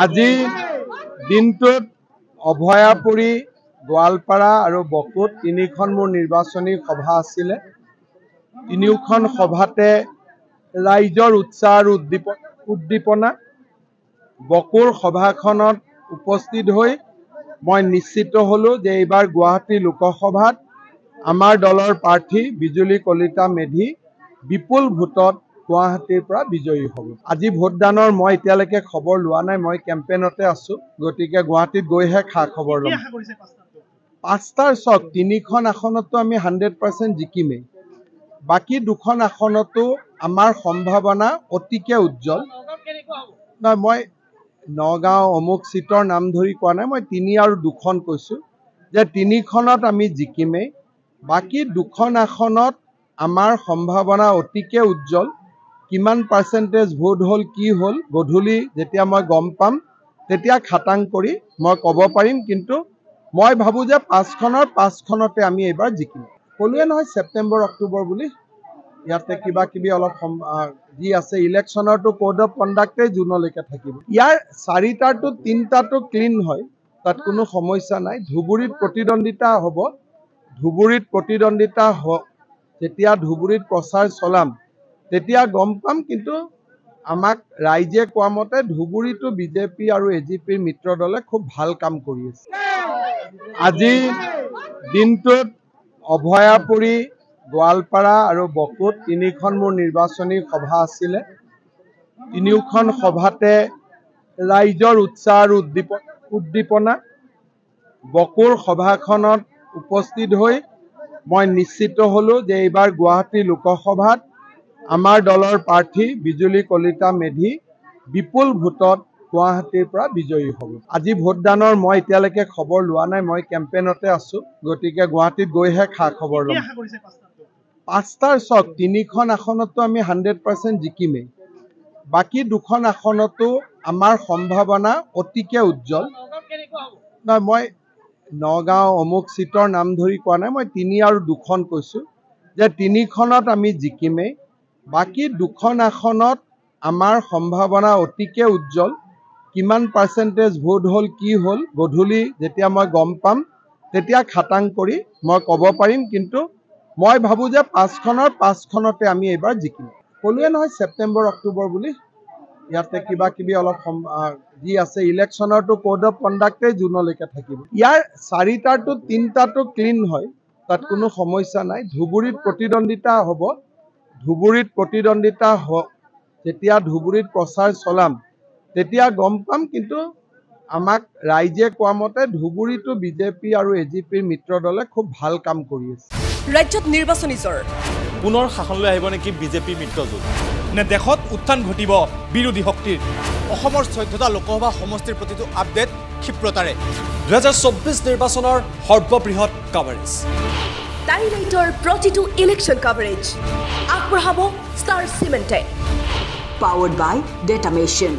আজি দিনটোত অভয়াপুৰী গোৱালপাৰা আৰু বকুত তিনিখন মোৰ নিৰ্বাচনী সভা আছিলে। তিনিওখন সভাতে ৰাইজৰ উৎসাহ আৰু উদ্দীপনা। বকুৰ সভাখনত উপস্থিত হৈ মই নিশ্চিত হলো যে এইবাৰ গুৱাহাটী লোকসভাত আমাৰ দলৰ প্ৰাৰ্থী বিজুলী কলিতা মেধি বিপুল ভোটত গুৱাহাটীৰ পৰা বিজয়ী হ'ব। আজি ভোটদানৰ মই এতিয়ালৈকে খবৰ লোৱা নাই, মই কেম্পেইনতে আছো, গতিকে গুৱাহাটীত গৈহে খা খবৰ ল'ম। পাঁচটাৰ চক তিনিখন আসনতো আমি 100% জিকিমেই। বাকী দুখন আসনতো আমাৰ সম্ভাৱনা অতিকে উজ্জ্বল। নহয়, মই নগাঁও অমুক চিটৰ নাম ধৰি কোৱা নাই, মই 3 আৰু 2খন কৈছোঁ যে 3খনত আমি জিকিমেই। বাকী দুখন আসনত আমাৰ সম্ভাৱনা অতিকে উজ্জ্বল। কিমান পাৰ্চেণ্টেজ ভোট হ'ল কি হ'ল গধূলি যেতিয়া মই গম পাম তেতিয়া খাটাং কৰি মই ক'ব পাৰিম, কিন্তু মই ভাবোঁ যে 5খনৰ 5খনতে আমি এইবাৰ জিকিম। ক'লোৱে নহয় ছেপ্টেম্বৰ অক্টোবৰ বুলি, ইয়াতে কিবা কিবি অলপ যি আছে ইলেকশ্যনৰটো কোড অফ কণ্ডাক্টেই জুনলৈকে থাকিব। ইয়াৰ 4টাতো 3টাতো ক্লিন হয়, তাত কোনো সমস্যা নাই। ধুবুৰীত প্ৰতিদ্বন্দ্বিতা হ'ব, যেতিয়া ধুবুৰীত প্ৰচাৰ চলাম তেতিয়া গম পাম, কিন্তু আমাক ৰাইজে কোৱা মতে ধুবুৰীতো বিজেপি আৰু এজিপিৰ মিত্ৰ দলে খুব ভাল কাম কৰি আছে। আজি দিনটোত অভয়াপুৰী গোৱালপাৰা আৰু বকুত তিনিখন মোৰ নিৰ্বাচনী সভা আছিলে। তিনিওখন সভাতে ৰাইজৰ উৎসাহ আৰু উদ্দীপনা। বকুৰ সভাখনত উপস্থিত হৈ মই নিশ্চিত হলো যে এইবাৰ গুৱাহাটী লোকসভাত আমাৰ দলৰ প্ৰাৰ্থী বিজুলী কলিতা মেধি বিপুল ভোটত গুৱাহাটীৰ পৰা বিজয়ী হ'ব। আজি ভোটদানৰ মই এতিয়ালৈকে খবৰ লোৱা নাই, মই কেম্পেইনতে আছো, গতিকে গুৱাহাটীত গৈহে খা খবৰ ল'ম। পাঁচটাৰ চক তিনিখন আসনতো আমি 100% জিকিমেই। বাকী দুখন আসনতো আমাৰ সম্ভাৱনা অতিকে উজ্জ্বল। নহয়, মই নগাঁও অমুক চিটৰ নাম ধৰি কোৱা নাই, মই 3 আৰু 2খন কৈছোঁ যে 3খনত আমি জিকিমেই। বাকী দুখন আসনত আমাৰ সম্ভাৱনা অতিকে উজ্জ্বল। কিমান পাৰ্চেণ্টেজ ভোট হ'ল কি হ'ল গধূলি যেতিয়া মই গম পাম তেতিয়া খাটাং কৰি মই ক'ব পাৰিম, কিন্তু মই ভাবোঁ যে 5খনৰ 5খনতে আমি এইবাৰ জিকিম। ক'লোৱে নহয় ছেপ্টেম্বৰ অক্টোবৰ বুলি, ইয়াতে কিবা কিবি অলপ যি আছে ইলেকশ্যনৰটো কোড অফ কণ্ডাক্টেই জুনলৈকে থাকিব। ইয়াৰ 4টাতো 3টাতো ক্লিন হয়, তাত কোনো সমস্যা নাই। ধুবুৰীত প্ৰতিদ্বন্দ্বিতা হ'ব, যেতিয়া ধুবুৰীত প্ৰচাৰ চলাম তেতিয়া গম পাম, কিন্তু আমাক ৰাইজে কোৱা মতে ধুবুৰীতো বিজেপি আৰু এজিপিৰ মিত্ৰ দলে খুব ভাল কাম কৰি আছে। ৰাজ্যত নিৰ্বাচনী জ্বৰ পুনৰ শাসনলৈ আহিব নেকি বিজেপি মিত্ৰজোঁট? নে দেশত উত্থান ঘটিব বিৰোধী শক্তিৰ? অসমৰ 14টা লোকসভা সমষ্টিৰ প্ৰতিটো আপডেট ক্ষিপ্ৰতাৰে। 2024 নিৰ্বাচনৰ সৰ্ববৃহৎ কাভাৰেজ, টাইলাইটৰ প্ৰতিটো ইলেকশ্যন কাভাৰেজ আগবঢ়াব ষ্টাৰ চিমেণ্টে। পাৱাৰ্ড বাই ডেটামেশ্যন।